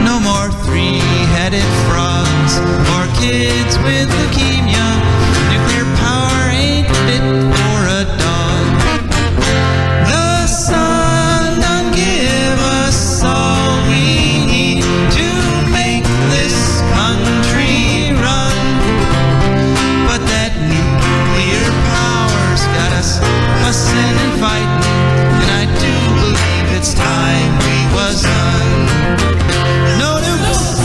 No more three-headed frogs or kids with leukemia. Nuclear power ain't fit for a dog. The sun done give us all we need to make this country run. But that nuclear power's got us fussing and fighting, and I do believe it's time we was done. No nukes.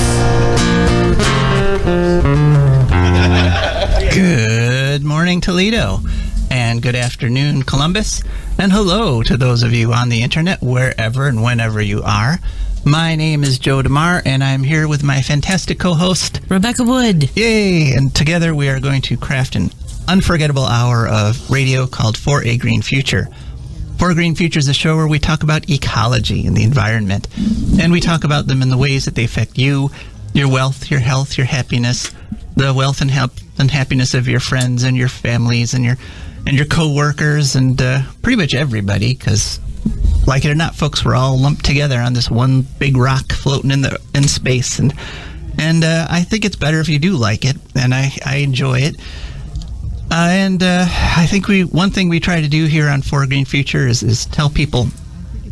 Good morning, Toledo, and good afternoon, Columbus, and hello to those of you on the internet, wherever and whenever you are. My name is Joe DeMare, and I'm here with my fantastic co-host, Rebecca Wood. Yay! And together we are going to craft an unforgettable hour of radio called For a Green Future. For a Green Future is a show where we talk about ecology and the environment, and we talk about them in the ways that they affect you, your wealth, your health, your happiness, the wealth and happiness of your friends and your families and your co-workers and pretty much everybody, because like it or not, folks, we're all lumped together on this one big rock floating in space, and I think it's better if you do like it, and I enjoy it. I think one thing we try to do here on For a Green Future is tell people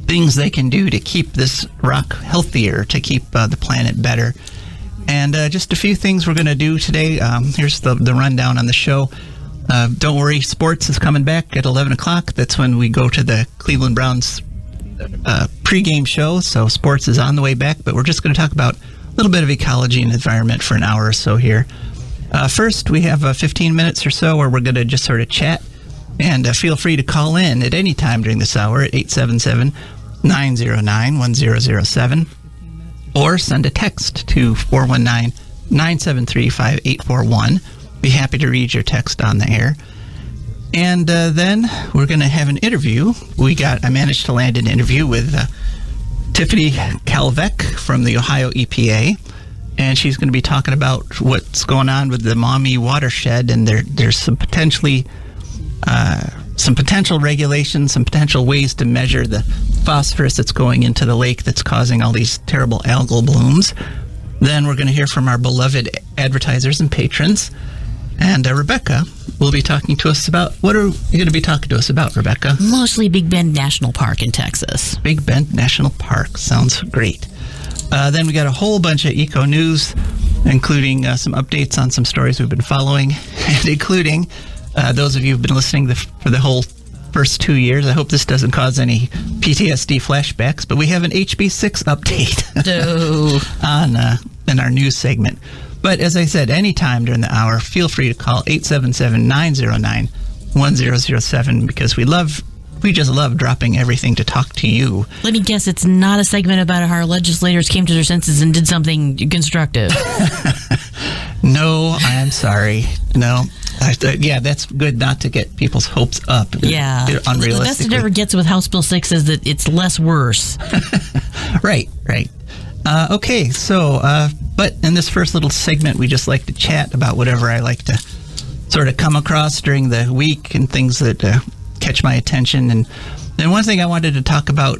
things they can do to keep this rock healthier, to keep the planet better. And just a few things we're going to do today. Here's the rundown on the show. Don't worry, sports is coming back at 11 o'clock. That's when we go to the Cleveland Browns pregame show. So sports is on the way back, but we're just going to talk about a little bit of ecology and environment for an hour or so here. First, we have 15 minutes or so where we're going to just sort of chat, and feel free to call in at any time during this hour at 877-909-1007, or send a text to 419-973-5841. Be happy to read your text on the air. And then we're going to have an interview. I managed to land an interview with Tiffani Kalevec from the Ohio EPA. And she's going to be talking about what's going on with the Maumee Watershed, and there's some potential regulations, some potential ways to measure the phosphorus that's going into the lake that's causing all these terrible algal blooms. Then we're going to hear from our beloved advertisers and patrons, and Rebecca will be talking to us about, what are you going to be talking to us about, Rebecca? Mostly Big Bend National Park in Texas. Big Bend National Park sounds great. Then we got a whole bunch of eco news, including some updates on some stories we've been following, and including those of you who've been listening for the whole first 2 years. I hope this doesn't cause any PTSD flashbacks, but we have an HB6 update in our news segment. But as I said, anytime during the hour, feel free to call 877-909-1007, because we just love dropping everything to talk to you. Let me guess, it's not a segment about how our legislators came to their senses and did something constructive. No, I'm sorry. No. Yeah, that's good not to get people's hopes up. Yeah. Unrealistically. The best it ever gets with House Bill 6 is that it's less worse. Right. Okay, so, but in this first little segment, we just like to chat about whatever I like to sort of come across during the week and things that catch my attention. And one thing I wanted to talk about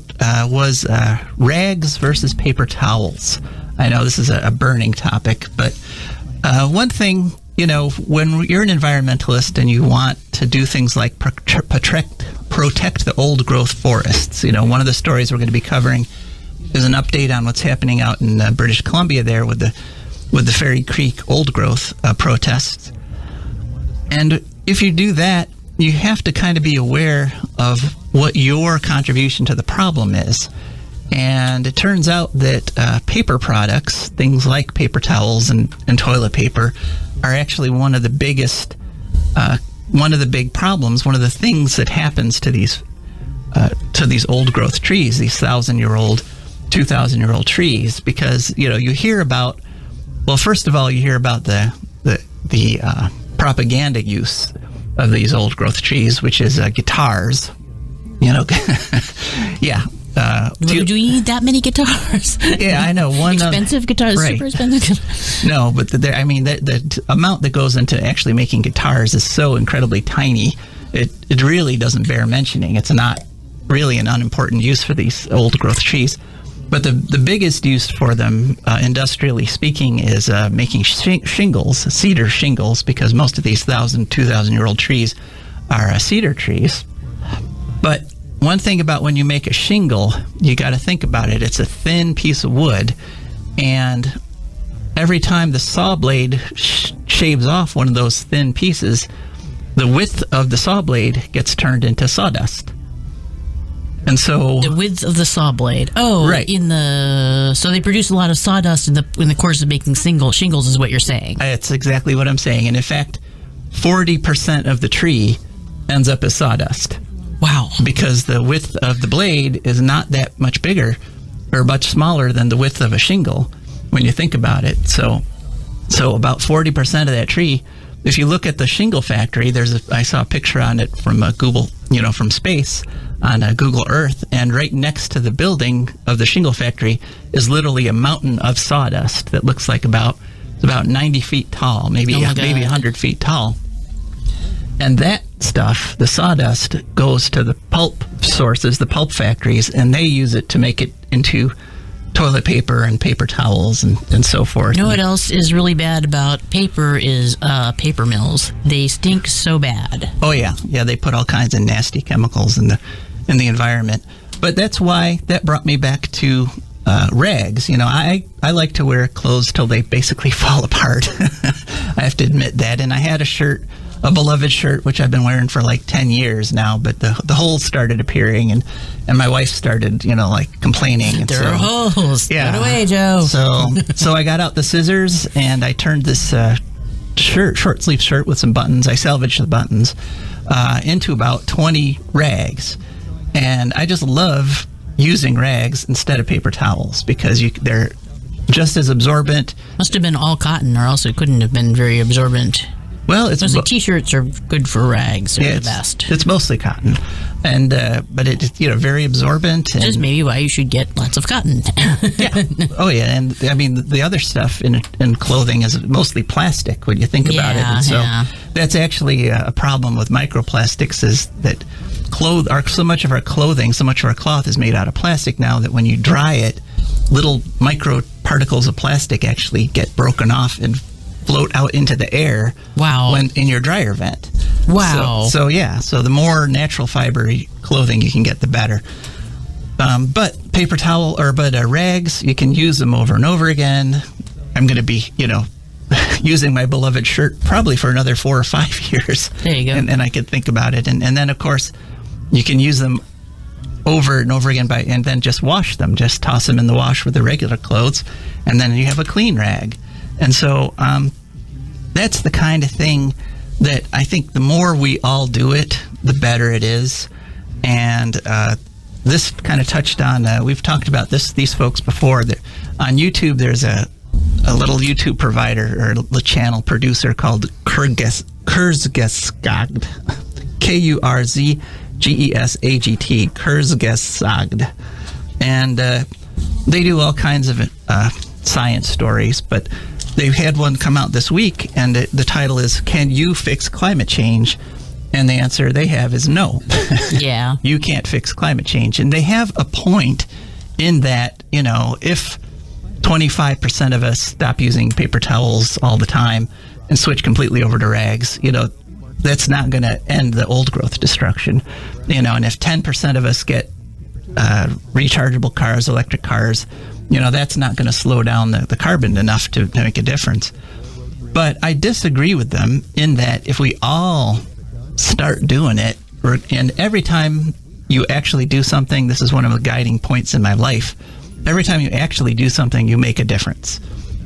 was rags versus paper towels. I know this is a burning topic, but one thing, when you're an environmentalist and you want to do things like protect the old growth forests, one of the stories we're going to be covering is an update on what's happening out in British Columbia there with the Fairy Creek old growth protests. And if you do that, you have to kind of be aware of what your contribution to the problem is. And it turns out that paper products, things like paper towels and toilet paper, are actually one of the big problems, one of the things that happens to these old growth trees, these 1,000-year-old, 2,000-year-old trees, because you hear about, well, first of all, you hear about the propaganda use of these old growth trees, which is guitars. Yeah. Do you need that many guitars? Yeah, I know. Expensive guitars, right. Super expensive. No, but the amount that goes into actually making guitars is so incredibly tiny. It really doesn't bear mentioning. It's not really an unimportant use for these old growth trees. But the biggest use for them, industrially speaking, is making shingles, cedar shingles, because most of these 1,000, 2,000-year-old trees are cedar trees. But one thing about when you make a shingle, you got to think about it. It's a thin piece of wood, and every time the saw blade shaves off one of those thin pieces, the width of the saw blade gets turned into sawdust. And so the width of the saw blade. Oh, right. So they produce a lot of sawdust in the course of making shingles, is what you're saying. That's exactly what I'm saying. And in fact, 40% of the tree ends up as sawdust. Wow. Because the width of the blade is not that much bigger or much smaller than the width of a shingle when you think about it. So about 40% of that tree, if you look at the shingle factory, I saw a picture on it from Google, from space on Google Earth, and right next to the building of the shingle factory is literally a mountain of sawdust that looks like about 90 feet tall, maybe 100 feet tall. And that stuff, the sawdust, goes to the pulp sources, the pulp factories, and they use it to make it into toilet paper and paper towels and so forth. You know what else is really bad about paper is paper mills. They stink so bad. Oh yeah, they put all kinds of nasty chemicals in the environment. But that's why that brought me back to rags. I like to wear clothes till they basically fall apart. I have to admit that. And I had a beloved shirt, which I've been wearing for like 10 years now, but the holes started appearing, and my wife started, complaining. And there are holes. Yeah. Put away, Joe. So I got out the scissors, and I turned this short sleeve shirt with some buttons. I salvaged the buttons into about 20 rags. And I just love using rags instead of paper towels because they're just as absorbent. Must have been all cotton, or else it couldn't have been very absorbent. Well, T-shirts are good for rags. They're the best. It's mostly cotton, and but it's very absorbent. And just maybe why you should get lots of cotton. Yeah. Oh yeah, and I mean the other stuff in clothing is mostly plastic when you think about it. And so that's actually a problem with microplastics, is that so much of our clothing, so much of our cloth is made out of plastic now that when you dry it, little micro particles of plastic actually get broken off and float out into the air. Wow. When in your dryer vent. Wow. So the more natural fiber clothing you can get, the better. But paper towel but rags, you can use them over and over again. I'm going to be, using my beloved shirt probably for another 4 or 5 years. There you go. And I could think about it. And then, of course, you can use them over and over again and then just wash them. Just toss them in the wash with the regular clothes, and then you have a clean rag. And so that's the kind of thing that I think the more we all do it, the better it is. And this kind of touched on, we've talked about these folks before. On YouTube, there's a little YouTube provider or a channel producer called Kurzgesagt, Kurzgesagt, Kurzgesagt. And they do all kinds of science stories, but they've had one come out this week, and the title is, "Can You Fix Climate Change?" And the answer they have is no. Yeah. You can't fix climate change. And they have a point in that, if 25% of us stop using paper towels all the time and switch completely over to rags, that's not going to end the old growth destruction. And if 10% of us get rechargeable cars, electric cars, that's not going to slow down the carbon enough to make a difference. But I disagree with them in that if we all start doing it, and every time you actually do something, this is one of the guiding points in my life, every time you actually do something, you make a difference.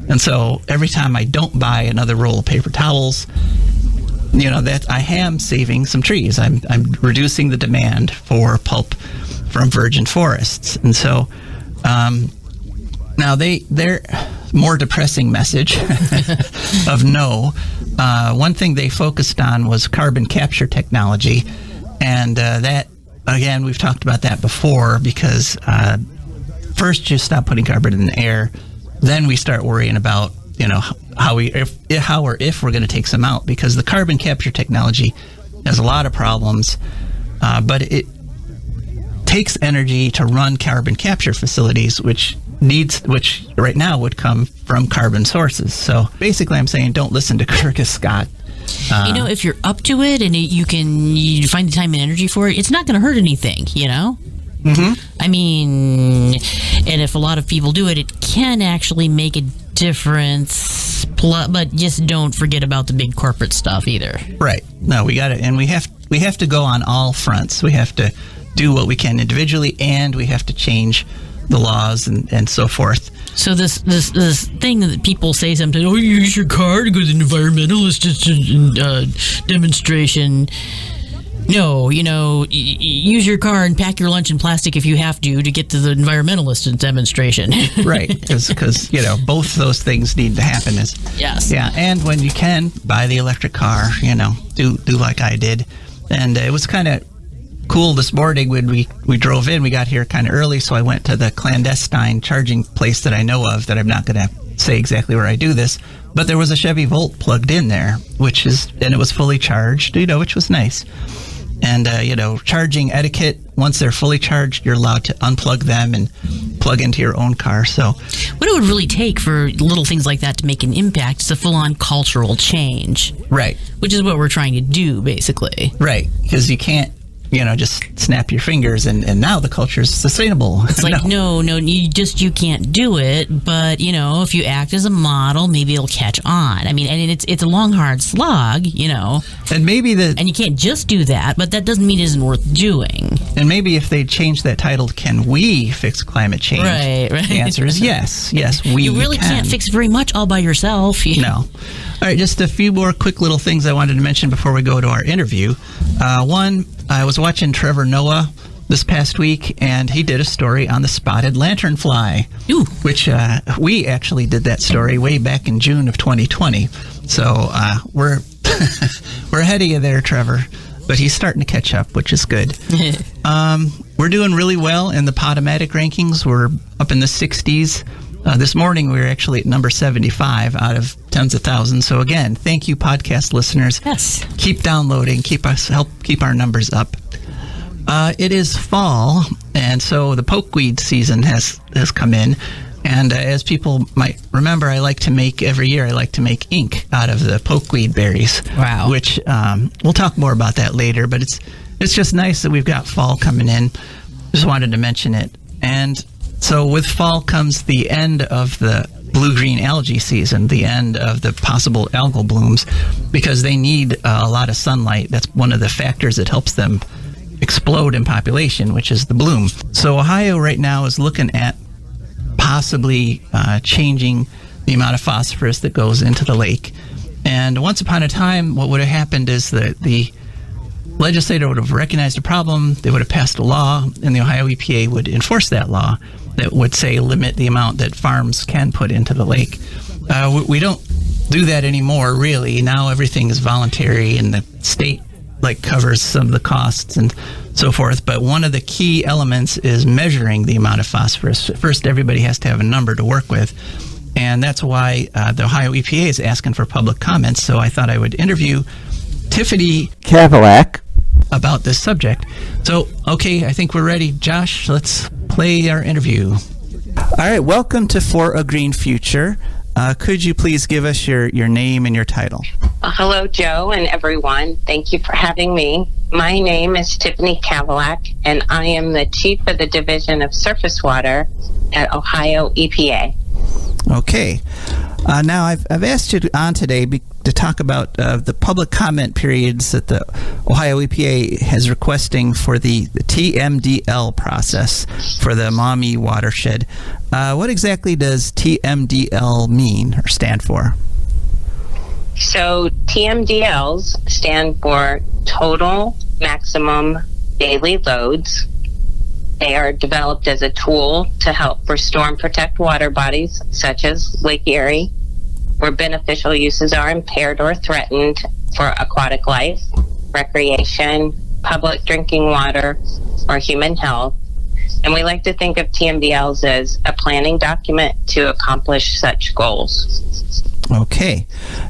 And so every time I don't buy another roll of paper towels, that I am saving some trees. I'm reducing the demand for pulp from virgin forests. And so now their more depressing message of no. One thing they focused on was carbon capture technology, and that, again, we've talked about that before, because first you stop putting carbon in the air, then we start worrying about how or if we're going to take some out, because the carbon capture technology has a lot of problems, but it takes energy to run carbon capture facilities, which right now would come from carbon sources. So basically I'm saying don't listen to Kyrgyz Scott. If you're up to it and you find the time and energy for it, it's not going to hurt anything, Mm-hmm. I mean, and if a lot of people do it, it can actually make a difference, but just don't forget about the big corporate stuff either. Right. No, we got it. And we have to go on all fronts. We have to do what we can individually, and we have to change the laws and so forth. So this thing that people say sometimes, you use your car to go to the environmentalist demonstration. No, use your car and pack your lunch in plastic if you have to get to the environmentalist demonstration. Right, because both those things need to happen. Yes. Yeah, and when you can, buy the electric car, do like I did. And it was kind of cool this morning when we drove in. We got here kind of early, so I went to the clandestine charging place that I know of, that I'm not going to say exactly where I do this, but there was a Chevy Volt plugged in there, and it was fully charged, which was nice. And, charging etiquette, once they're fully charged, you're allowed to unplug them and plug into your own car. So what it would really take for little things like that to make an impact is a full-on cultural change. Right. Which is what we're trying to do, basically. Right. Because you can't, just snap your fingers and now the culture is sustainable. It's like, no, you can't do it. But, if you act as a model, maybe it'll catch on. I mean, and it's a long, hard slog, And maybe and you can't just do that, but that doesn't mean it isn't worth doing. And maybe if they change that title to Can We Fix Climate Change? Right. The answer is yes. Yes, we You really can't fix very much all by yourself. No. All right, just a few more quick little things I wanted to mention before we go to our interview. One, I was watching Trevor Noah this past week, and he did a story on the spotted lanternfly, which we actually did that story way back in June of 2020. So we're we're ahead of you there, Trevor, but he's starting to catch up, which is good. We're doing really well in the Podomatic rankings. We're up in the 60s. This morning, we were actually at number 75 out of tens of thousands. So again, thank you, podcast listeners. Yes. Keep downloading. Help keep our numbers up. It is fall, and so the pokeweed season has come in. And as people might remember, every year I like to make ink out of the pokeweed berries. Wow. Which we'll talk more about that later. But it's just nice that we've got fall coming in. Just wanted to mention it. And so with fall comes the end of the blue-green algae season, the end of the possible algal blooms, because they need a lot of sunlight. That's one of the factors that helps them explode in population, which is the bloom. So Ohio right now is looking at possibly changing the amount of phosphorus that goes into the lake. And once upon a time, what would have happened is that the legislator would have recognized a problem, they would have passed a law, and the Ohio EPA would enforce that law that would say limit the amount that farms can put into the lake. We don't do that anymore, really. Now everything is voluntary, and the state covers some of the costs and so forth. But one of the key elements is measuring the amount of phosphorus. First, everybody has to have a number to work with, and that's why the Ohio EPA is asking for public comments. So I thought I would interview Tiffani Kalevec about this subject. So, okay, I think we're ready. Josh, let's play our interview. All right, welcome to For a Green Future. Could you please give us your name and your title? Hello, Joe and everyone. Thank you for having me. My name is Tiffani Kalevec, and I am the Chief of the Division of Surface Water at Ohio EPA. Okay. Now, I've asked you on today to talk about the public comment periods that the Ohio EPA is requesting for the Pmdl process for the Maumee Watershed. What exactly does Pmdl mean or stand for? So TMDLs stand for Total Maximum Daily Loads. They are developed as a tool to help restore and protect water bodies such as Lake Erie, where beneficial uses are impaired or threatened for aquatic life, recreation, public drinking water, or human health. And we like to think of TMDLs as a planning document to accomplish such goals. Okay.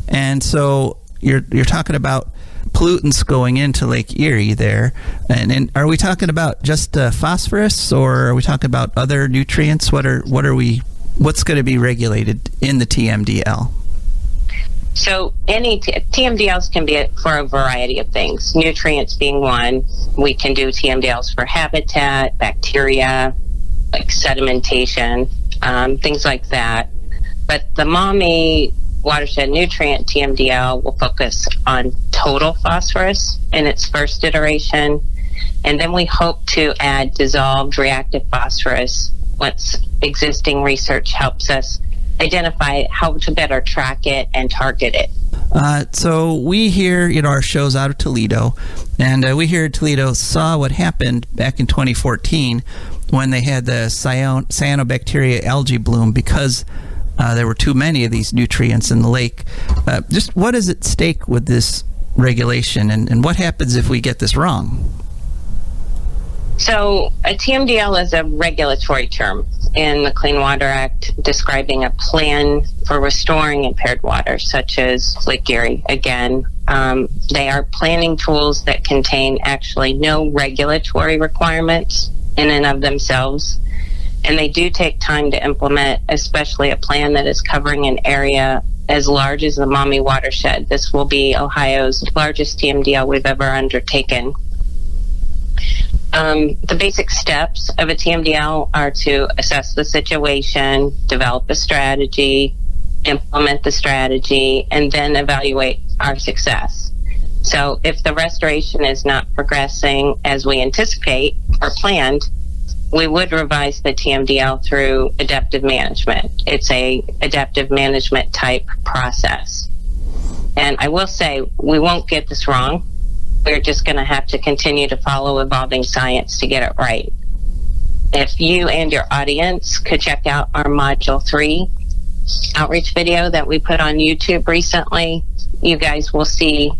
And so you're talking about pollutants going into Lake Erie there. And are we talking about just phosphorus, or are we talking about other nutrients? What's going to be regulated in the TMDL? So any TMDLs can be for a variety of things, nutrients being one. We can do TMDLs for habitat, bacteria, like sedimentation, things like that. But the Maumee Watershed Nutrient TMDL will focus on total phosphorus in its first iteration. And then we hope to add dissolved reactive phosphorus once existing research helps us identify how to better track it and target it. So we here, our show's out of Toledo, and we here at Toledo saw what happened back in 2014 when they had the cyanobacteria algae bloom because there were too many of these nutrients in the lake. Just what is at stake with this regulation, and what happens if we get this wrong? So a TMDL is a regulatory term in the Clean Water Act describing a plan for restoring impaired water, such as Lake Erie. Again, they are planning tools that contain actually no regulatory requirements in and of themselves. And they do take time to implement, especially a plan that is covering an area as large as the Maumee Watershed. This will be Ohio's largest TMDL we've ever undertaken. The basic steps of a TMDL are to assess the situation, develop a strategy, implement the strategy, and then evaluate our success. So if the restoration is not progressing as we anticipate or planned, we would revise the TMDL through adaptive management. It's a adaptive management type process. And I will say, we won't get this wrong. We're just going to have to continue to follow evolving science to get it right. If you and your audience could check out our Module 3 outreach video that we put on YouTube recently, you guys will see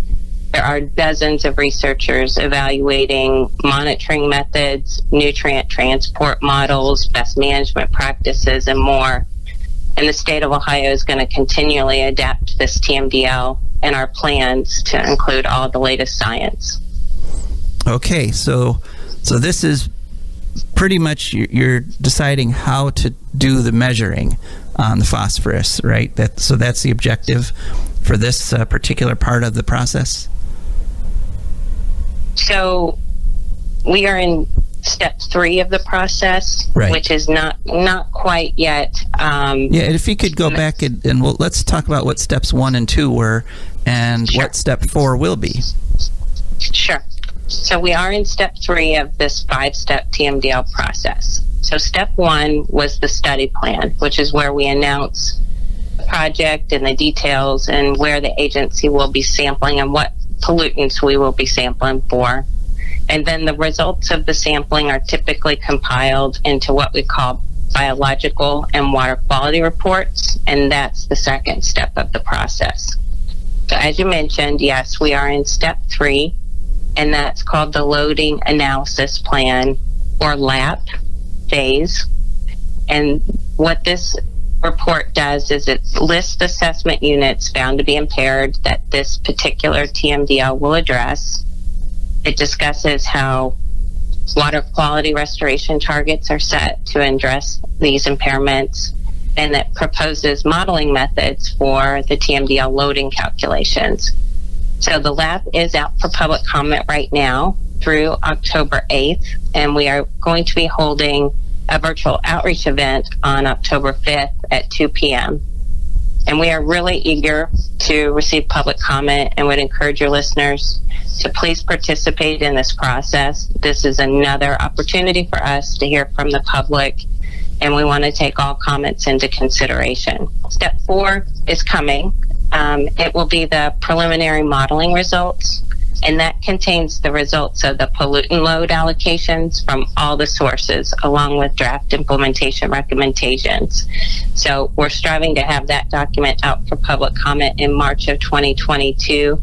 there are dozens of researchers evaluating monitoring methods, nutrient transport models, best management practices, and more. And the state of Ohio is going to continually adapt this TMDL and our plans to include all the latest science. Okay, so this is pretty much you're deciding how to do the measuring on the phosphorus, right? So that's the objective for this particular part of the process? So we are in step 3 of the process, right, which is not quite yet. And if you could go back and let's talk about what steps 1 and 2 were and Sure. what step 4 will be. Sure. So we are in step 3 of this 5-step TMDL process. So step 1 was the study plan, which is where we announce the project and the details and where the agency will be sampling and what pollutants we will be sampling for. And then the results of the sampling are typically compiled into what we call biological and water quality reports, and that's the second step of the process. So as you mentioned, yes, we are in step 3, and that's called the Loading Analysis Plan, or LAP phase. And what this report does is it lists assessment units found to be impaired that this particular TMDL will address. It discusses how water quality restoration targets are set to address these impairments, and it proposes modeling methods for the TMDL loading calculations. So the lab is out for public comment right now through October 8th, and we are going to be holding a virtual outreach event on October 5th at 2 p.m. And we are really eager to receive public comment and would encourage your listeners to please participate in this process. This is another opportunity for us to hear from the public, and we want to take all comments into consideration. Step 4 is coming. It will be the preliminary modeling results, and that contains the results of the pollutant load allocations from all the sources, along with draft implementation recommendations. So we're striving to have that document out for public comment in March of 2022.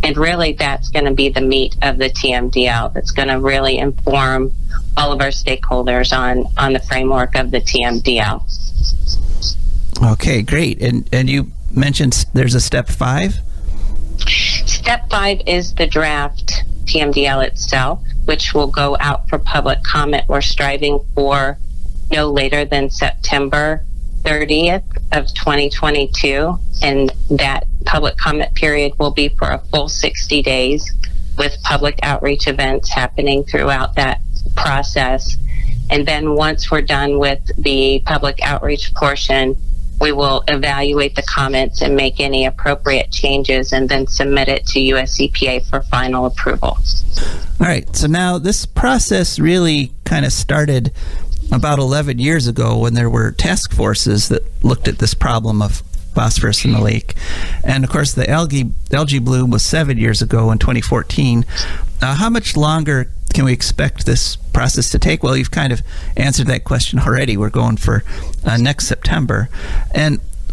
And really, that's going to be the meat of the TMDL. That's going to really inform all of our stakeholders on the framework of the TMDL. Okay, great. And you mentioned there's a step 5? Step 5 is the draft Pmdl itself, which will go out for public comment. We're striving for no later than September 30th of 2022, and that public comment period will be for a full 60 days with public outreach events happening throughout that process. And then once we're done with the public outreach portion, we will evaluate the comments and make any appropriate changes and then submit it to US EPA for final approval. All right, so now this process really kind of started about 11 years ago when there were task forces that looked at this problem of phosphorus in the lake. And of course, the algae bloom was 7 years ago in 2014. How much longer can we expect this process to take? Well, you've kind of answered that question already. We're going for next September.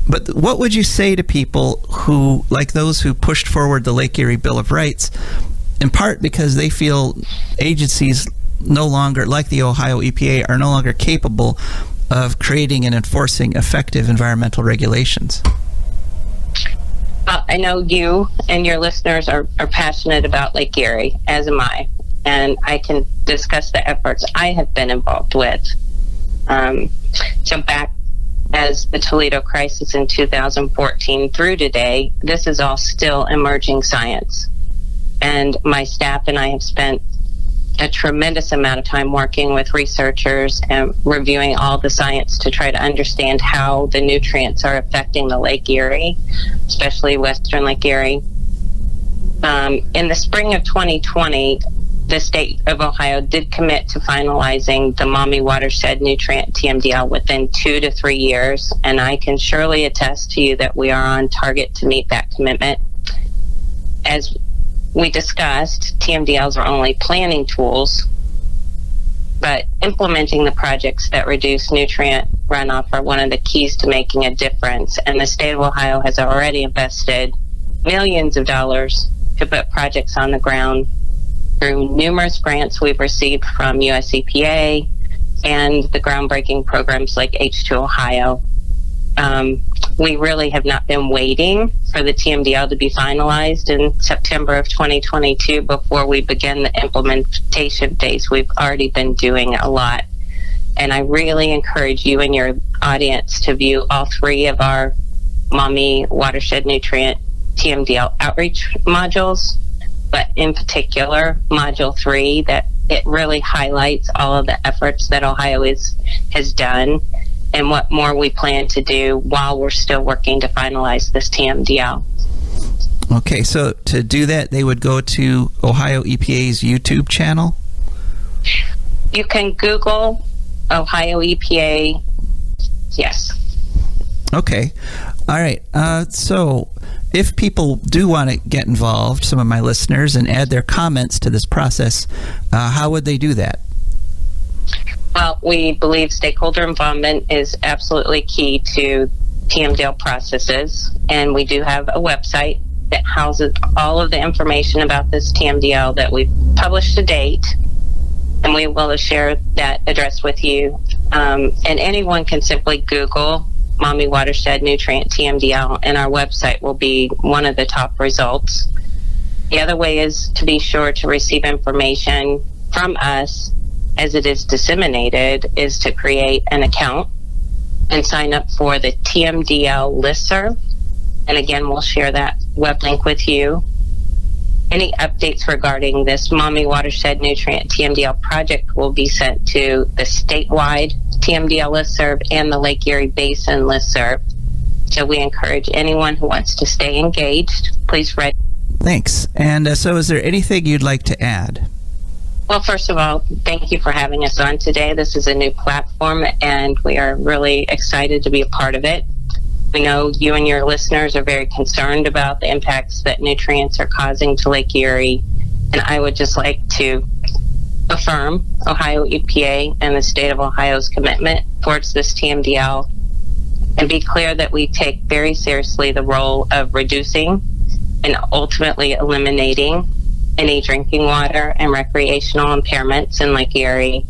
But what would you say to people who, like those who pushed forward the Lake Erie Bill of Rights, in part because they feel agencies no longer, like the Ohio EPA, are no longer capable of creating and enforcing effective environmental regulations? I know you and your listeners are passionate about Lake Erie, as am I, and I can discuss the efforts I have been involved with. So back as the Toledo crisis in 2014 through today, this is all still emerging science. And my staff and I have spent a tremendous amount of time working with researchers and reviewing all the science to try to understand how the nutrients are affecting the Lake Erie, especially Western Lake Erie. In the spring of 2020, the state of Ohio did commit to finalizing the Maumee Watershed nutrient Pmdl within 2 to 3 years, and I can surely attest to you that we are on target to meet that commitment. As we discussed, TMDLs are only planning tools, but implementing the projects that reduce nutrient runoff are one of the keys to making a difference. And the state of Ohio has already invested millions of dollars to put projects on the ground through numerous grants we've received from US EPA and the groundbreaking programs like H2 Ohio. We really have not been waiting for the TMDL to be finalized in September of 2022 before we begin the implementation phase. We've already been doing a lot. And I really encourage you and your audience to view all 3 of our Maumee Watershed Nutrient TMDL outreach modules, but in particular, Module 3, that it really highlights all of the efforts that Ohio has done and what more we plan to do while we're still working to finalize this TMDL. Okay, so to do that, they would go to Ohio EPA's YouTube channel? You can Google Ohio EPA, yes. Okay, all right. So if people do want to get involved, some of my listeners, and add their comments to this process, how would they do that? Well, we believe stakeholder involvement is absolutely key to Pmdl processes, and we do have a website that houses all of the information about this TMDL that we've published to date, and we will share that address with you. And anyone can simply Google Maumee Watershed Nutrient TMDL, and our website will be one of the top results. The other way is to be sure to receive information from us as it is disseminated, is to create an account and sign up for the TMDL listserv. And again, we'll share that web link with you. Any updates regarding this Maumee Watershed Nutrient TMDL project will be sent to the statewide TMDL listserv and the Lake Erie Basin listserv. So we encourage anyone who wants to stay engaged, please read. Thanks. And so is there anything you'd like to add? Well, first of all, thank you for having us on today. This is a new platform, and we are really excited to be a part of it. We know you and your listeners are very concerned about the impacts that nutrients are causing to Lake Erie, and I would just like to affirm Ohio EPA and the state of Ohio's commitment towards this TMDL, and be clear that we take very seriously the role of reducing and ultimately eliminating any drinking water and recreational impairments in Lake Erie.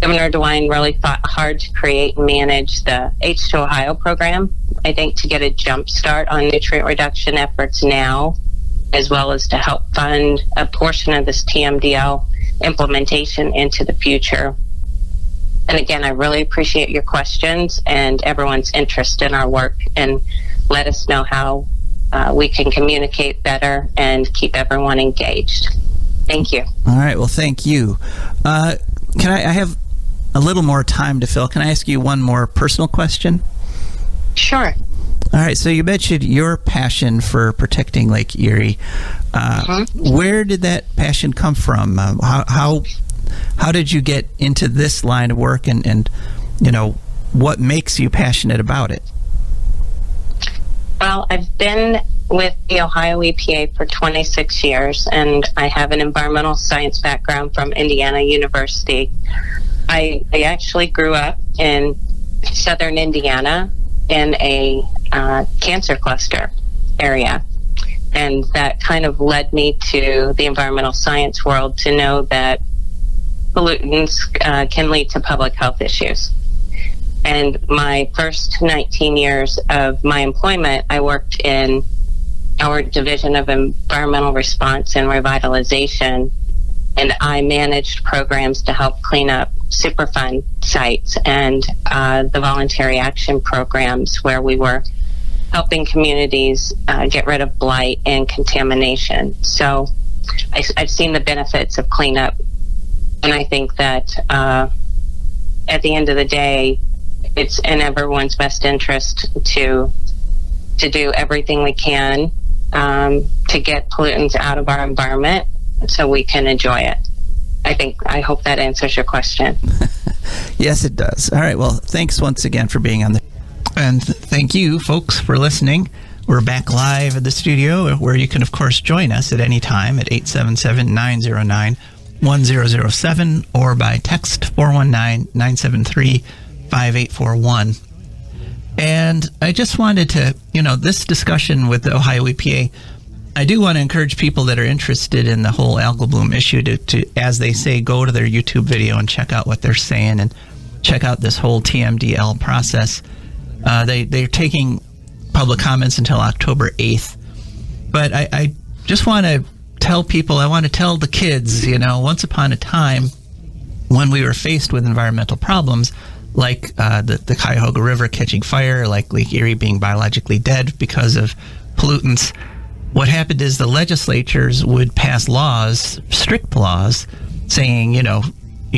Governor DeWine really fought hard to create and manage the H2 Ohio program, I think, to get a jump start on nutrient reduction efforts now. as well as to help fund a portion of this TMDL implementation into the future. And again, I really appreciate your questions and everyone's interest in our work, and let us know how we can communicate better and keep everyone engaged. Thank you. All right. Well, thank you. I have a little more time to fill. Can I ask you one more personal question? Sure. All right. So you mentioned your passion for protecting Lake Erie. Where did that passion come from? How did you get into this line of work, and what makes you passionate about it? Well, I've been with the Ohio EPA for 26 years, and I have an environmental science background from Indiana University. I actually grew up in southern Indiana in a cancer cluster area, and that kind of led me to the environmental science world to know that pollutants can lead to public health issues. And my first 19 years of my employment, I worked in our Division of Environmental Response and Revitalization, and I managed programs to help clean up Superfund sites and the voluntary action programs where we were helping communities get rid of blight and contamination. So I've seen the benefits of cleanup, and I think that at the end of the day, it's in everyone's best interest to do everything we can to get pollutants out of our environment so we can enjoy it. I hope that answers your question. Yes, it does. All right. Well, thanks once again for being on the... And thank you, folks, for listening. We're back live at the studio, where you can, of course, join us at any time at 877-909-1007 or by text 419-973-5841. And I just wanted to, this discussion with the Ohio EPA, I do want to encourage people that are interested in the whole algal bloom issue to, as they say, go to their YouTube video and check out what they're saying and check out this whole TMDL process. They're taking public comments until October 8th. But I just want to tell people, I want to tell the kids, once upon a time when we were faced with environmental problems, like the Cuyahoga River catching fire, like Lake Erie being biologically dead because of pollutants, what happened is the legislatures would pass laws, strict laws, saying, you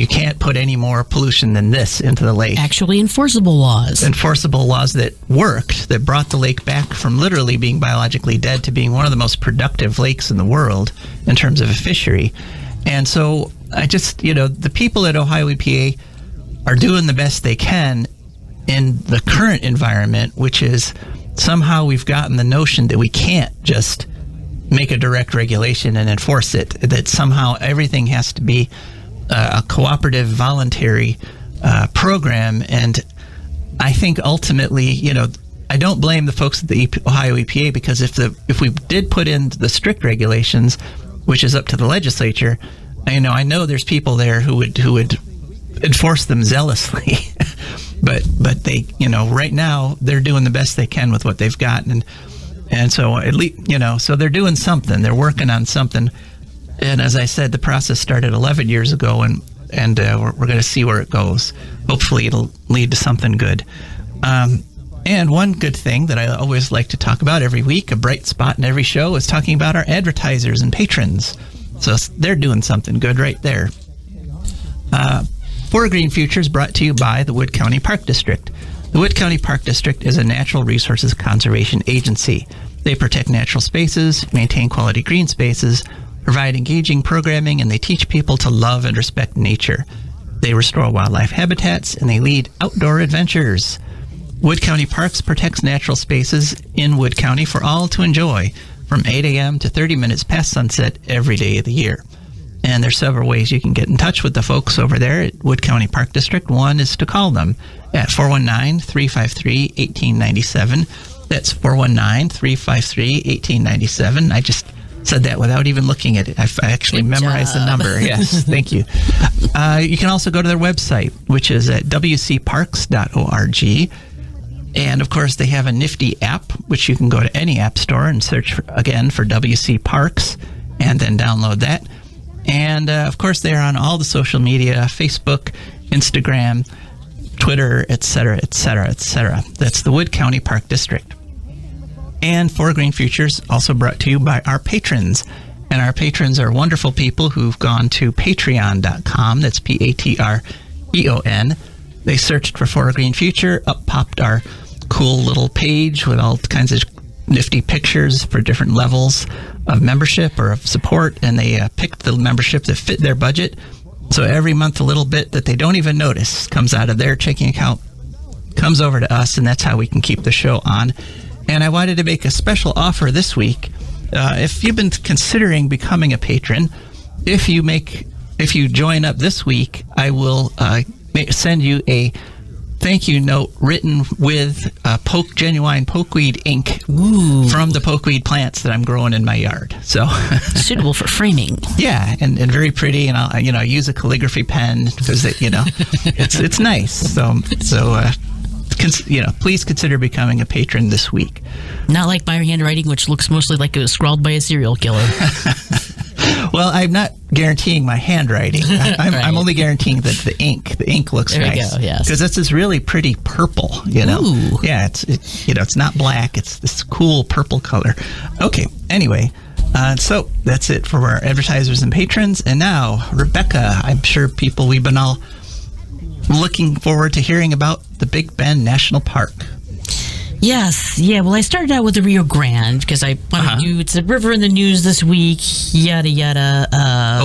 can't put any more pollution than this into the lake. Actually enforceable laws. Enforceable laws that worked, that brought the lake back from literally being biologically dead to being one of the most productive lakes in the world in terms of a fishery. And so I just, the people at Ohio EPA are doing the best they can in the current environment, which is somehow we've gotten the notion that we can't just make a direct regulation and enforce it, that somehow everything has to be a cooperative, voluntary program. And I think ultimately, I don't blame the folks at the Ohio EPA, because if we did put in the strict regulations, which is up to the legislature, I know there's people there who would enforce them zealously. but they, right now they're doing the best they can with what they've got, and so at least, so they're doing something, they're working on something. And as I said, the process started 11 years ago, and we're going to see where it goes. Hopefully it'll lead to something good. And one good thing that I always like to talk about every week, a bright spot in every show, is talking about our advertisers and patrons. So they're doing something good right there. For Green Futures, brought to you by the Wood County Park District. The Wood County Park District is a natural resources conservation agency. They protect natural spaces, maintain quality green spaces, provide engaging programming, and they teach people to love and respect nature. They restore wildlife habitats, and they lead outdoor adventures. Wood County Parks protects natural spaces in Wood County for all to enjoy from 8 a.m. to 30 minutes past sunset every day of the year. And there's several ways you can get in touch with the folks over there at Wood County Park District. One is to call them at 419-353-1897. That's 419-353-1897. I just said that without even looking at it. I actually memorized the number. Yes, thank you. You can also go to their website, which is at wcparks.org. And of course, they have a nifty app, which you can go to any app store and search for WC Parks, and then download that. And of course, they are on all the social media: Facebook, Instagram, Twitter, etc., etc., etc. That's the Wood County Park District. And For Green Futures also brought to you by our patrons. And our patrons are wonderful people who've gone to patreon.com. That's Patreon. They searched for a Green Future. Up popped our cool little page with all kinds of nifty pictures for different levels of membership or of support. And they picked the membership that fit their budget. So every month, a little bit that they don't even notice comes out of their checking account, comes over to us, and that's how we can keep the show on. And I wanted to make a special offer this week. If you've been considering becoming a patron, if you join up this week, I will send you a thank you note written with genuine pokeweed ink. Ooh. From the pokeweed plants that I'm growing in my yard. So suitable for framing. Yeah, and very pretty, and I'll use a calligraphy pen because it's nice. Please consider becoming a patron this week. Not like my handwriting, which looks mostly like it was scrawled by a serial killer. Well, I'm not guaranteeing my handwriting. I'm only guaranteeing that the ink looks there nice. There you go, yes. Because it's this really pretty purple, Ooh. Yeah, it's not black. It's this cool purple color. Okay, anyway, so that's it for our advertisers and patrons. And now, Rebecca, I'm sure we've been all looking forward to hearing about the Big Bend National Park. Yes, yeah. Well, I started out with the Rio Grande because I wanted to. It's a river in the news this week. Yada yada.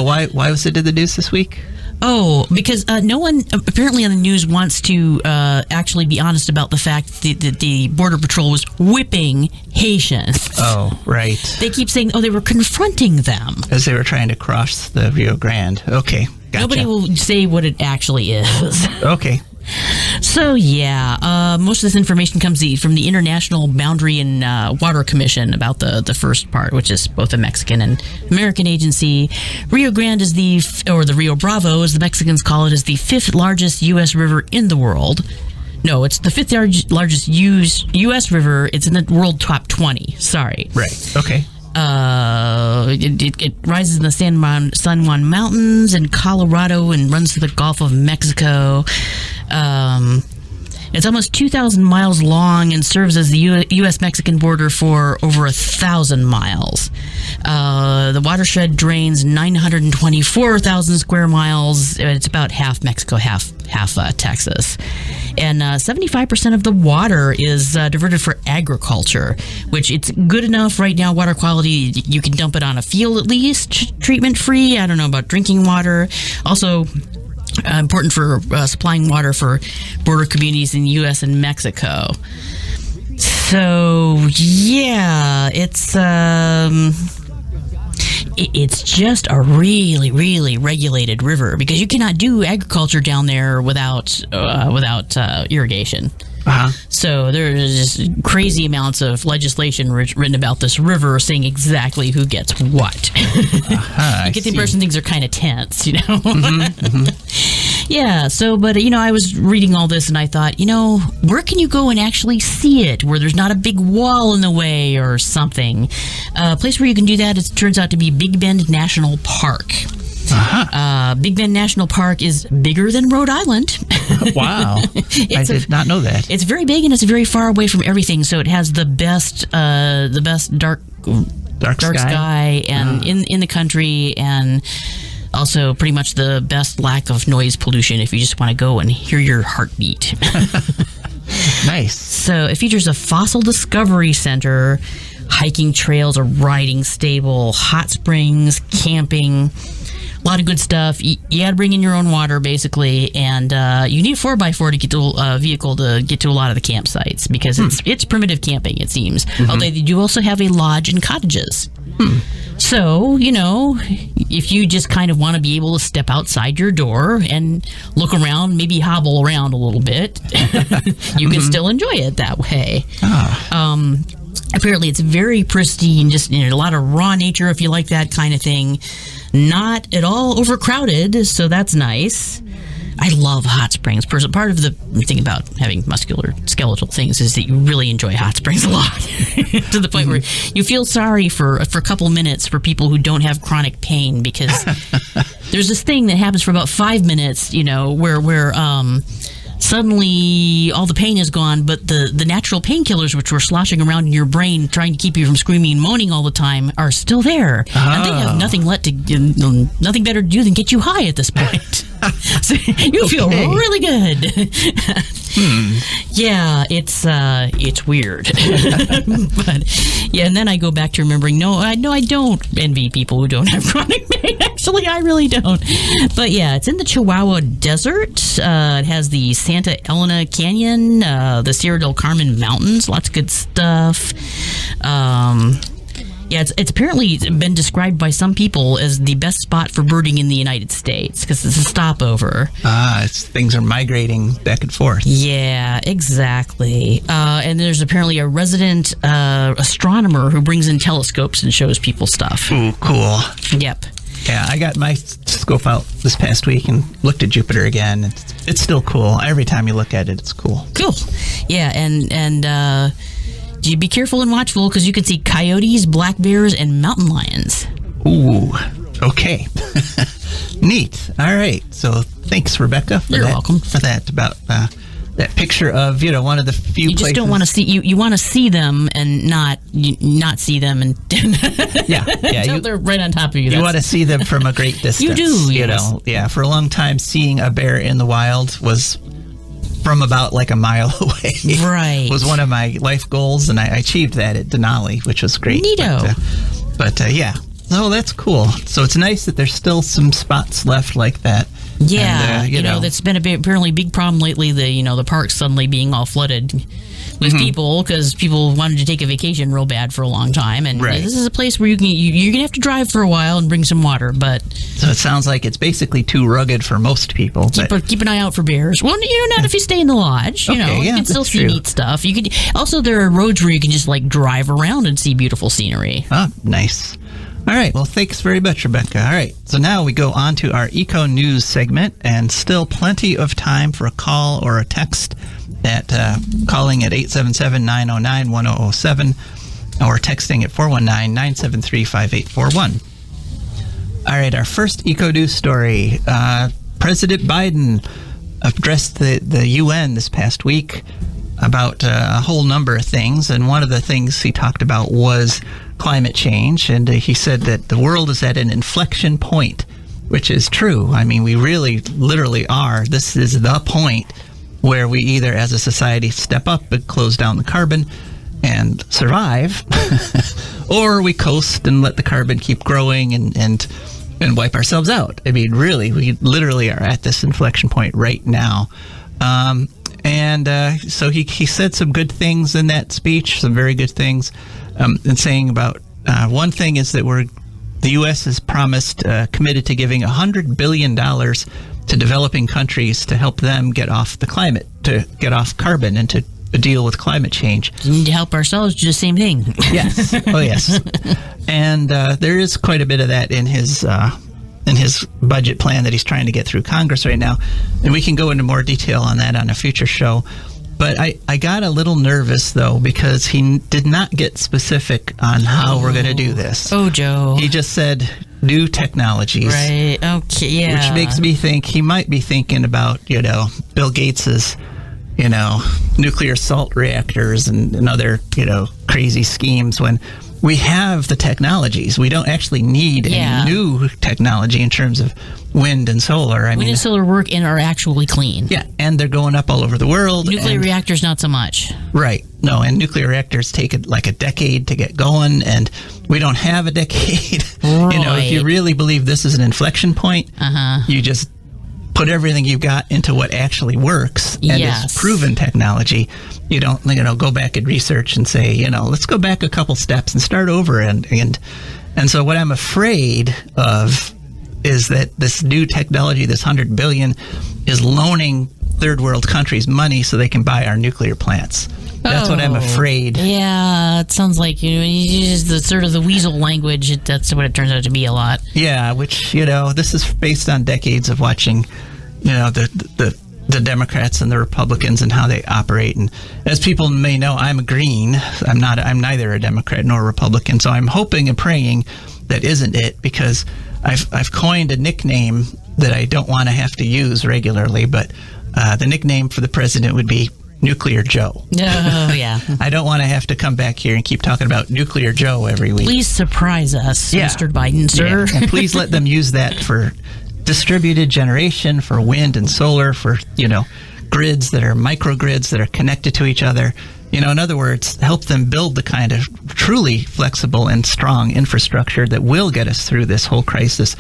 Why was it in the news this week? Oh, because no one apparently on the news wants to actually be honest about the fact that the Border Patrol was whipping Haitians. Oh, right. They keep saying, they were confronting them as they were trying to cross the Rio Grande. Okay, gotcha. Nobody will say what it actually is. Okay. So, most of this information comes from the International Boundary and Water Commission about the first part, which is both a Mexican and American agency. Rio Grande is the Rio Bravo, as the Mexicans call it, is the 5th largest U.S. river in the world. No, it's the 5th largest U.S. river. It's in the world top 20. Sorry. Right. Okay. It rises in the San Juan Mountains in Colorado and runs through the Gulf of Mexico. It's almost 2,000 miles long and serves as the U.S.-Mexican border for over 1,000 miles. The watershed drains 924,000 square miles. It's about half Mexico, half Texas. And 75% of the water is diverted for agriculture, which it's good enough right now, water quality. You can dump it on a field at least, treatment-free. I don't know about drinking water. Also, important for supplying water for border communities in the U.S. and Mexico. So, yeah, it's just a really, really regulated river because you cannot do agriculture down there without irrigation. So there's just crazy amounts of legislation written about this river saying exactly who gets what. You get the impression things are kind of tense, Yeah, so, but, I was reading all this and I thought, where can you go and actually see it where there's not a big wall in the way or something? A place where you can do that, it turns out to be Big Bend National Park. Big Bend National Park is bigger than Rhode Island. Wow. I did not know that. It's very big and it's very far away from everything, so it has the best dark sky and in the country, and also pretty much the best lack of noise pollution if you just want to go and hear your heartbeat. Nice. So it features a fossil discovery center, hiking trails, a riding stable, hot springs, camping, a lot of good stuff. You got to bring in your own water, basically, and you need a 4x4 to get to a vehicle to get to a lot of the campsites because it's primitive camping, it seems. Although they do also have a lodge and cottages. So, if you just kind of want to be able to step outside your door and look around, maybe hobble around a little bit, you can still enjoy it that way. Apparently, it's very pristine, just a lot of raw nature if you like that kind of thing. Not at all overcrowded, so that's nice. I love hot springs. Part of the thing about having musculoskeletal things is that you really enjoy hot springs a lot to the point where you feel sorry for a couple minutes for people who don't have chronic pain, because there's this thing that happens for about 5 minutes, where suddenly all the pain is gone, but the natural painkillers which were sloshing around in your brain trying to keep you from screaming and moaning all the time are still there. And they have nothing better to do than get you high at this point. So you feel really good. Yeah, it's weird. But yeah, and then I go back to remembering, no, I don't envy people who don't have chronic pain. Actually, I really don't. But yeah, it's in the Chihuahua Desert. It has the Santa Elena Canyon, the Sierra del Carmen Mountains, lots of good stuff. Yeah, it's apparently been described by some people as the best spot for birding in the United States because it's a stopover. Things are migrating back and forth. Yeah, exactly. And there's apparently a resident astronomer who brings in telescopes and shows people stuff. Ooh, cool. Yep. Yeah, I got my scope out this past week and looked at Jupiter again. It's still cool. Every time you look at it, it's cool. Cool. Yeah, and you be careful and watchful because you can see coyotes, black bears, and mountain lions. Ooh, okay. Neat. All right. So thanks, Rebecca, You're welcome. For that, about that picture of, one of the few places. You just don't want to see, you want to see them and not see them. And yeah. Until they're right on top of you. You want to see them from a great distance. You do, yes. Yeah, for a long time, seeing a bear in the wild was from about like a mile away. Right. Was one of my life goals, and I achieved that at Denali, which was great. Neato. But yeah. No, that's cool. So it's nice that there's still some spots left like that. Yeah, and, that's been apparently a big problem lately. The parks suddenly being all flooded with people because people wanted to take a vacation real bad for a long time, and this is a place where you're gonna have to drive for a while and bring some water. But so it sounds like it's basically too rugged for most people. Keep an eye out for bears. Well, not if you stay in the lodge. You can still see neat stuff. You could also, there are roads where you can just like drive around and see beautiful scenery. Oh, nice. All right. Well, thanks very much, Rebecca. All right. So now we go on to our Eco News segment, and still plenty of time for a call or a text at calling at 877-909-1007 or texting at 419-973-5841. All right. Our first Eco News story. President Biden addressed the UN this past week about a whole number of things, and one of the things he talked about was climate change, and he said that the world is at an inflection point, which is true. I mean, we really literally are. This is the point where we either as a society step up and close down the carbon and survive, or we coast and let the carbon keep growing and wipe ourselves out. I mean, really, we literally are at this inflection point right now. So he said some good things in that speech, some very good things, and saying about one thing is that the U.S. has promised, committed to giving $100 billion to developing countries to help them get off the climate, to get off carbon and to deal with climate change. We need to help ourselves do the same thing. Yes. Oh, yes. And there is quite a bit of that in his budget plan that he's trying to get through Congress right now. And we can go into more detail on that on a future show. But I got a little nervous, though, because he did not get specific on how we're going to do this. Oh, Joe. He just said new technologies. Right. Okay. Yeah. Which makes me think he might be thinking about, Bill Gates's, nuclear salt reactors and other, crazy schemes when we have the technologies. We don't actually need any new technology in terms of wind and solar. Wind and solar work and are actually clean. Yeah, and they're going up all over the world. Nuclear reactors, not so much. Right. No, and nuclear reactors take like a decade to get going, and we don't have a decade. Right. If you really believe this is an inflection point, you just put everything you've got into what actually works and is proven technology. You don't, go back and research and say, let's go back a couple steps and start over. And so what I'm afraid of is that this new technology, this $100 billion, is loaning third world countries money so they can buy our nuclear plants. That's what I'm afraid. Yeah, it sounds like you use the sort of the weasel language. That's what it turns out to be a lot. Yeah, which this is based on decades of watching, the Democrats and the Republicans and how they operate. And as people may know, I'm a green. I'm neither a Democrat nor a Republican. So I'm hoping and praying that isn't it, because I've coined a nickname that I don't want to have to use regularly, but the nickname for the president would be Nuclear Joe. Oh, yeah. I don't want to have to come back here and keep talking about Nuclear Joe every week. Please surprise us, Yeah. Mr. Biden, sir. Yeah. And please let them use that for distributed generation, for wind and solar, for, grids that are microgrids that are connected to each other. In other words, help them build the kind of truly flexible and strong infrastructure that will get us through this whole crisis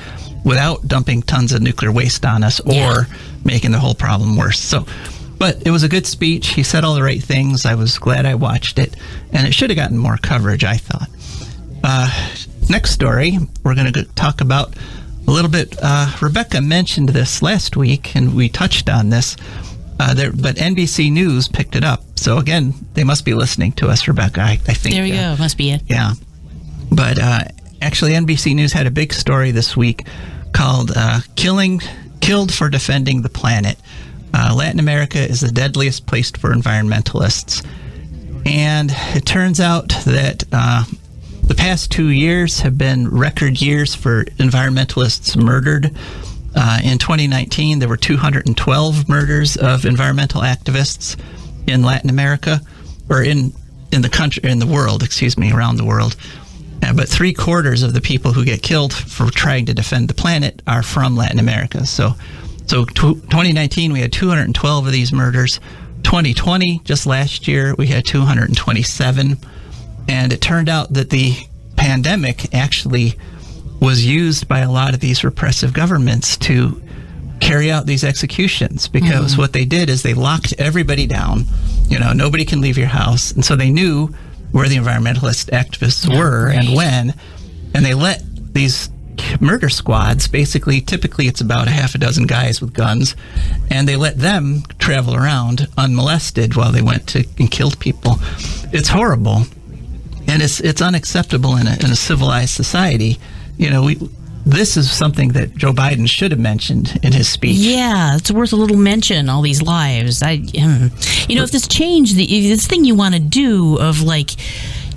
without dumping tons of nuclear waste on us or making the whole problem worse. But it was a good speech. He said all the right things. I was glad I watched it, and it should have gotten more coverage, I thought. Next story, we're going to talk about a little bit. Rebecca mentioned this last week, and we touched on this, but NBC News picked it up. So again, they must be listening to us, Rebecca, I think. There we go. Must be it. Yeah. But actually, NBC News had a big story this week called Killed for Defending the Planet. Latin America is the deadliest place for environmentalists. And it turns out that the past 2 years have been record years for environmentalists murdered. In 2019, there were 212 murders of environmental activists in Latin America, or in the country, in the world, around the world. But 3/4 of the people who get killed for trying to defend the planet are from Latin America. So 2019, we had 212 of these murders. 2020, just last year, we had 227. And it turned out that the pandemic actually was used by a lot of these repressive governments to carry out these executions, because what they did is they locked everybody down. Nobody can leave your house. And so they knew where the environmentalist activists were and when, and they let these murder squads, typically it's about a half a dozen guys with guns, and they let them travel around unmolested while they went and killed people. It's horrible, and it's unacceptable in a civilized society. This is something that Joe Biden should have mentioned in his speech. Yeah, it's worth a little mention, all these lives. If this change, this thing you want to do of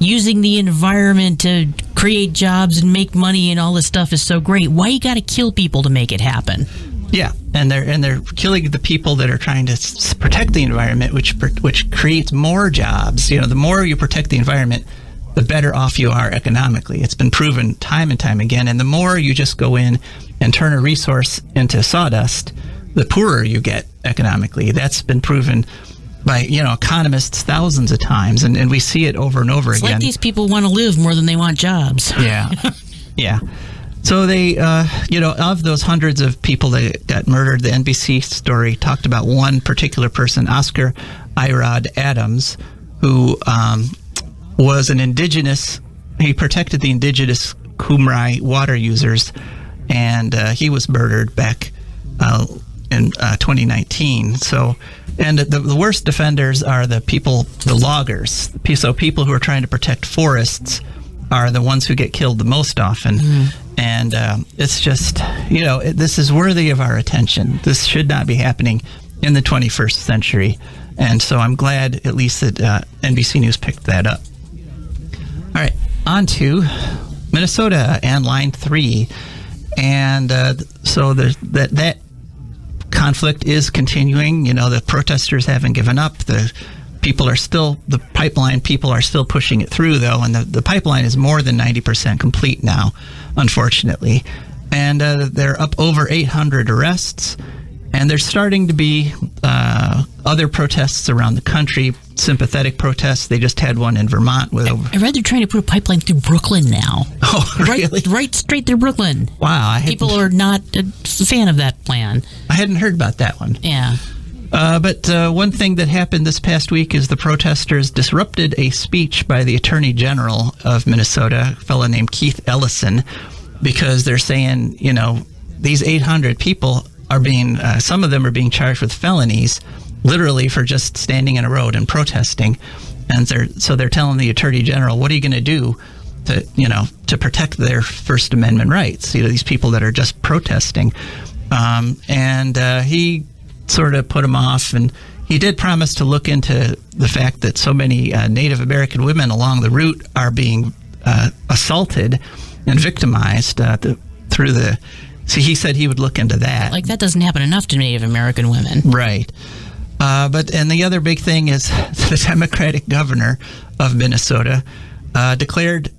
using the environment to create jobs and make money and all this stuff is so great, why you got to kill people to make it happen? Yeah, and they're killing the people that are trying to protect the environment, which creates more jobs. The more you protect the environment, the better off you are economically. It's been proven time and time again. And the more you just go in and turn a resource into sawdust, the poorer you get economically. That's been proven by economists thousands of times, and we see it over and over again. It's like these people want to live more than they want jobs. Yeah, yeah. So they, of those hundreds of people that got murdered, the NBC story talked about one particular person, Oscar Irod Adams, who was an indigenous. He protected the indigenous Qumrai water users, and he was murdered back in 2019. So, and the worst defenders are the loggers. So people who are trying to protect forests are the ones who get killed the most often. And it's just, this is worthy of our attention. This should not be happening in the 21st century. And so I'm glad at least that NBC News picked that up. All right, on to Minnesota and Line 3. And so that conflict is continuing. The protesters haven't given up. The pipeline people are still pushing it through, though, and the pipeline is more than 90% complete now, unfortunately. And they're up over 800 arrests, and there's starting to be other protests around the country, sympathetic protests. They just had one in Vermont with over... I read they're trying to put a pipeline through Brooklyn now. Oh, really? Right straight through Brooklyn. Wow. People are not a fan of that plan. I hadn't heard about that one. Yeah. But one thing that happened this past week is the protesters disrupted a speech by the Attorney General of Minnesota, a fellow named Keith Ellison, because they're saying, these 800 people are being, some of them are being charged with felonies, literally for just standing in a road and protesting. And they're telling the Attorney General, what are you going to do to protect their First Amendment rights? These people that are just protesting. And he sort of put him off, and he did promise to look into the fact that so many Native American women along the route are being assaulted and victimized through the... See, he said he would look into that. Like, that doesn't happen enough to Native American women. Right. And the other big thing is the Democratic governor of Minnesota declared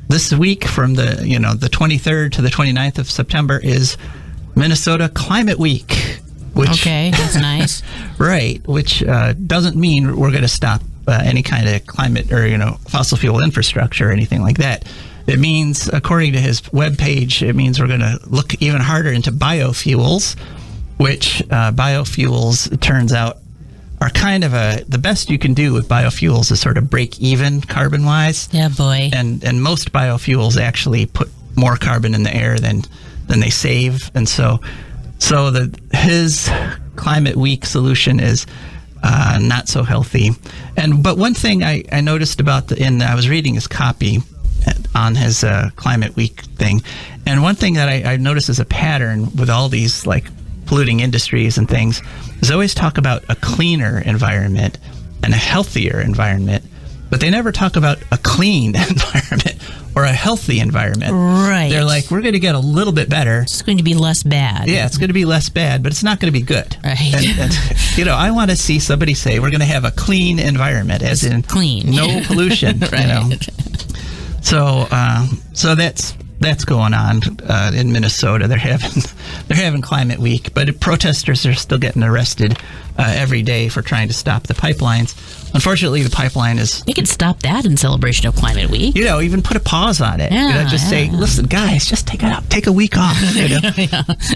this week from the 23rd to the 29th of September is Minnesota Climate Week. Okay, that's nice. Right, which doesn't mean we're going to stop any kind of climate or, fossil fuel infrastructure or anything like that. It means, according to his webpage, it means we're going to look even harder into biofuels, which biofuels, it turns out, are kind of the best you can do with biofuels is sort of break even carbon-wise. Yeah, boy. And most biofuels actually put more carbon in the air than they save. And so his Climate Week solution is not so healthy. But one thing I noticed about I was reading his copy on his Climate Week thing, and one thing that I noticed as a pattern with all these like polluting industries and things is always talk about a cleaner environment and a healthier environment, but they never talk about a clean environment or a healthy environment. Right. They're like, we're going to get a little bit better. It's going to be less bad. Yeah, it's going to be less bad, but it's not going to be good. Right. And I want to see somebody say we're going to have a clean environment, as in clean, no pollution. Right. So that's going on in Minnesota. They're having Climate Week, but protesters are still getting arrested every day for trying to stop the pipelines. Unfortunately, the pipeline is... They could stop that in celebration of Climate Week. Even put a pause on it. Say, listen, guys, just take a week off.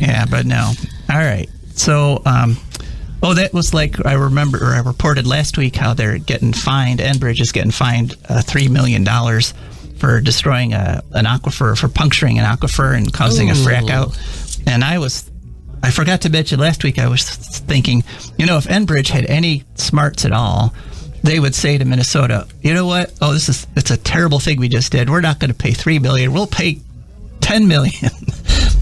Yeah, but no. All right. So, that was like, I reported last week how they're getting fined, Enbridge is getting fined $3 million for destroying an aquifer, for puncturing an aquifer and causing a frack out. And I forgot to mention last week, I was thinking, if Enbridge had any smarts at all, they would say to Minnesota, you know what? Oh, it's a terrible thing we just did. We're not going to pay $3 million. We'll pay $10 million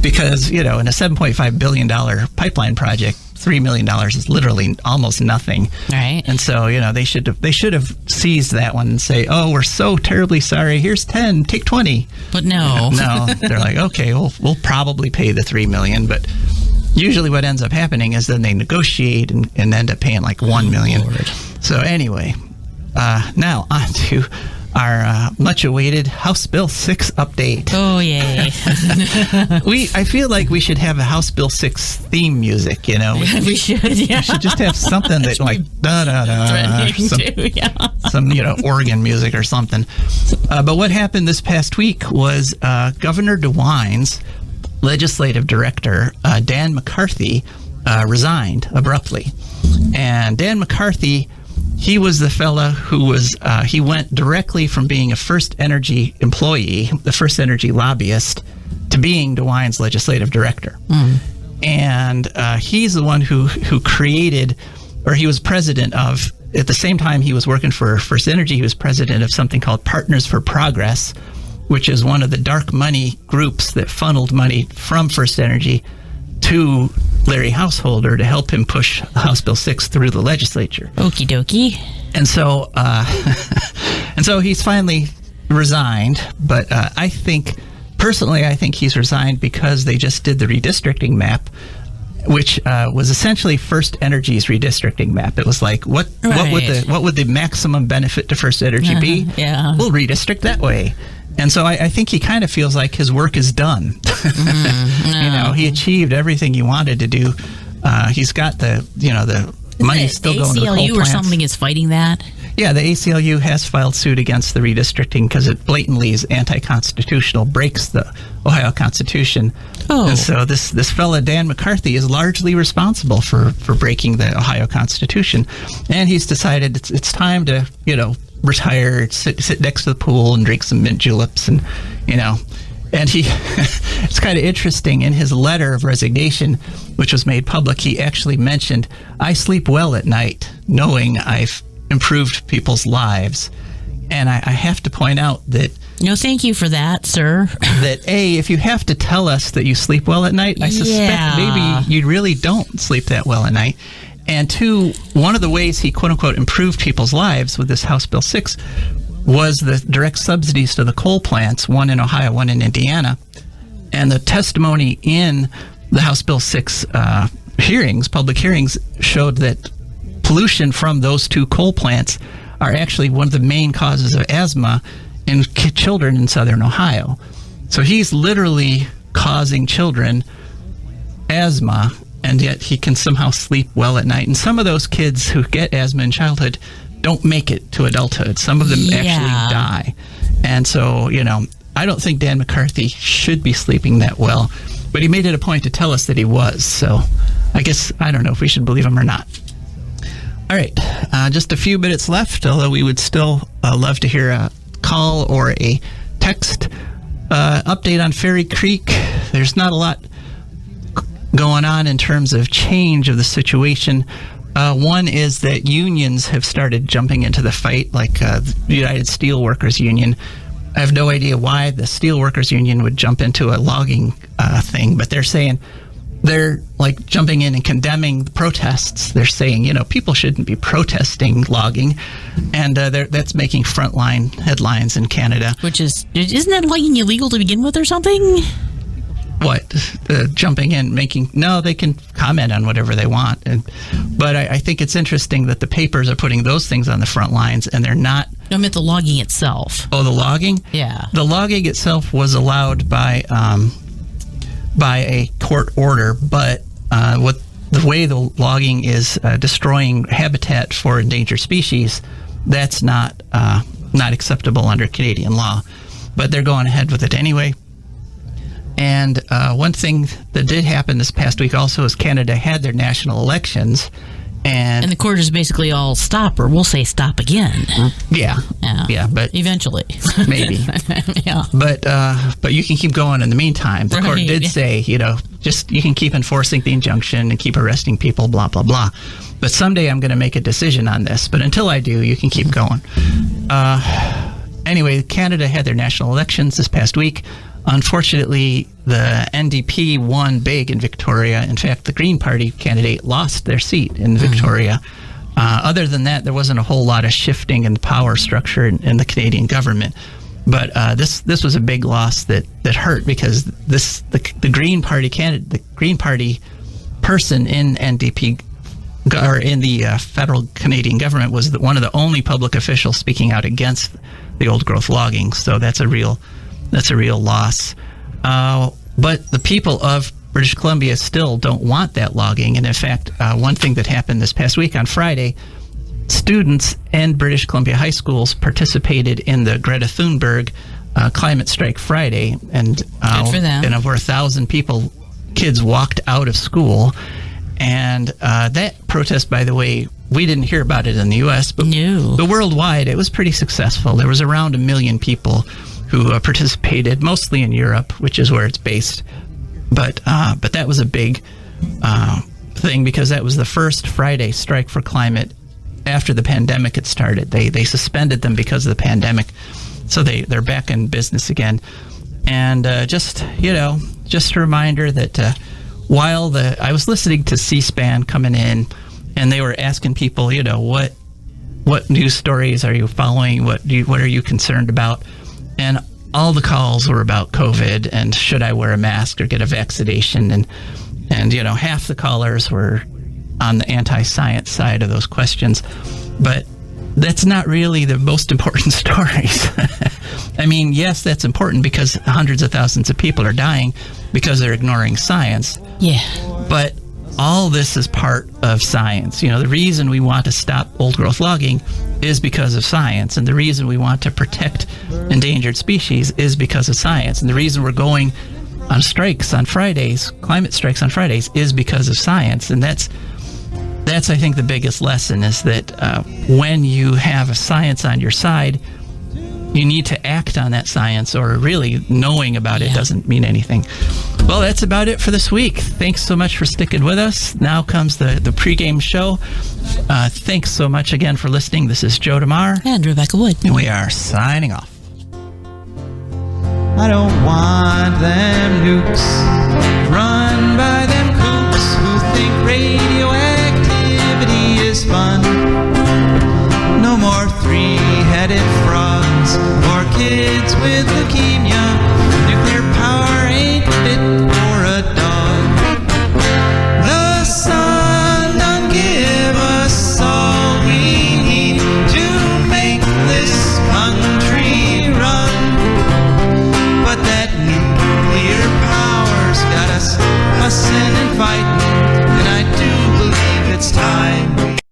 because, in a $7.5 billion pipeline project, $3 million is literally almost nothing. Right. And so, they should have seized that one and say, oh, we're so terribly sorry. Here's 10, take 20. But no. No, they're like, okay, we'll probably pay the $3 million, but usually what ends up happening is then they negotiate and end up paying like $1 million. Lord. So anyway, now on to our much-awaited House Bill 6 update. Oh, yay. I feel like we should have a House Bill 6 theme music, We should, yeah. We should just have something that like, da-da-da, some organ music or something. But what happened this past week was Governor DeWine's legislative director, Dan McCarthy, resigned abruptly. And Dan McCarthy, he was the fella who was, he went directly from being a First Energy employee, the First Energy lobbyist, to being DeWine's legislative director. And he's the one who created, or he was president of, at the same time he was working for First Energy, he was president of something called Partners for Progress, which is one of the dark money groups that funneled money from First Energy to Larry Householder to help him push House Bill 6 through the legislature. Okie dokie. And so he's finally resigned, but I think he's resigned because they just did the redistricting map, which was essentially First Energy's redistricting map. It was like, what would the maximum benefit to First Energy be? Yeah. We'll redistrict that way. And so I think he kind of feels like his work is done. He achieved everything he wanted to do. He's got the money still going to the coal plants. ACLU or something is fighting that? Yeah, the ACLU has filed suit against the redistricting because it blatantly is anti-constitutional, breaks the Ohio Constitution. Oh. And so this fella, Dan McCarthy, is largely responsible for breaking the Ohio Constitution. And he's decided it's time to, retire, sit next to the pool and drink some mint juleps and he it's kind of interesting, in his letter of resignation, which was made public, he actually mentioned, I sleep well at night knowing I've improved people's lives. And I have to point out that No, thank you for that, sir. That if you have to tell us that you sleep well at night, I suspect maybe you really don't sleep that well at night. And two, one of the ways he quote unquote improved people's lives with this House Bill 6 was the direct subsidies to the coal plants, one in Ohio, one in Indiana. And the testimony in the House Bill 6 public hearings, showed that pollution from those two coal plants are actually one of the main causes of asthma in children in southern Ohio. So he's literally causing children asthma, and yet he can somehow sleep well at night. And some of those kids who get asthma in childhood don't make it to adulthood. Some of them actually die. And so, I don't think Dan McCarthy should be sleeping that well, but he made it a point to tell us that he was. So I guess, I don't know if we should believe him or not. All right, just a few minutes left, although we would still love to hear a call or a text. Update on Ferry Creek. There's not a lot going on in terms of change of the situation. One is that unions have started jumping into the fight, like the United Steelworkers Union. I have no idea why the Steelworkers Union would jump into a logging thing, but they're saying they're like jumping in and condemning the protests. They're saying, people shouldn't be protesting logging, and that's making frontline headlines in Canada. Isn't that logging illegal to begin with or something? What? Jumping in, they can comment on whatever they want. But I think it's interesting that the papers are putting those things on the front lines, and they're not. No, I meant the logging itself. Oh, the logging? Yeah. The logging itself was allowed by a court order, but the way the logging is destroying habitat for endangered species, that's not acceptable under Canadian law. But they're going ahead with it anyway. And one thing that did happen this past week also is Canada had their national elections. And the court is basically all stop, or we'll say stop again. Yeah, but eventually. Maybe. Yeah. But you can keep going in the meantime. The court did say, just you can keep enforcing the injunction and keep arresting people, blah, blah, blah. But someday I'm going to make a decision on this. But until I do, you can keep going. Anyway, Canada had their national elections this past week. Unfortunately, the NDP won big in Victoria. In fact, the Green Party candidate lost their seat in Victoria. Other than that, there wasn't a whole lot of shifting in the power structure in the Canadian government. But this was a big loss that hurt, because the Green Party candidate, the Green Party person in NDP or in the federal Canadian government was one of the only public officials speaking out against the old growth logging. So that's a real loss. But the people of British Columbia still don't want that logging. And in fact, one thing that happened this past week on Friday, students in British Columbia high schools participated in the Greta Thunberg Climate Strike Friday. And, good for them. And over 1,000 kids walked out of school. And that protest, by the way, we didn't hear about it in the U.S., but worldwide, it was pretty successful. There was around 1 million people who participated, mostly in Europe, which is where it's based. But that was a big thing, because that was the first Friday strike for climate after the pandemic had started. They suspended them because of the pandemic, so they're back in business again. And just a reminder that while I was listening to C-SPAN coming in, and they were asking people, what news stories are you following? What are you concerned about? And all the calls were about COVID and should I wear a mask or get a vaccination? And half the callers were on the anti-science side of those questions. But that's not really the most important stories. I mean, yes, that's important, because hundreds of thousands of people are dying because they're ignoring science. Yeah. But all this is part of science. The reason we want to stop old growth logging is because of science. And the reason we want to protect endangered species is because of science. And the reason we're going on strikes on Fridays, climate strikes on Fridays, is because of science. And that's I think, the biggest lesson, is that when you have a science on your side, you need to act on that science, or really knowing about it doesn't mean anything. Well, that's about it for this week. Thanks so much for sticking with us. Now comes the pregame show. Thanks so much again for listening. This is Joe DeMare and Rebecca Wood. And we are signing off. I don't want them nukes run by them kooks who think radioactivity is fun. No more three-headed frogs or kids with leukemia. Nuclear power ain't fit for a dog. The sun done give us all we need to make this country run. But that nuclear power's got us fussing and fighting, and I do believe it's time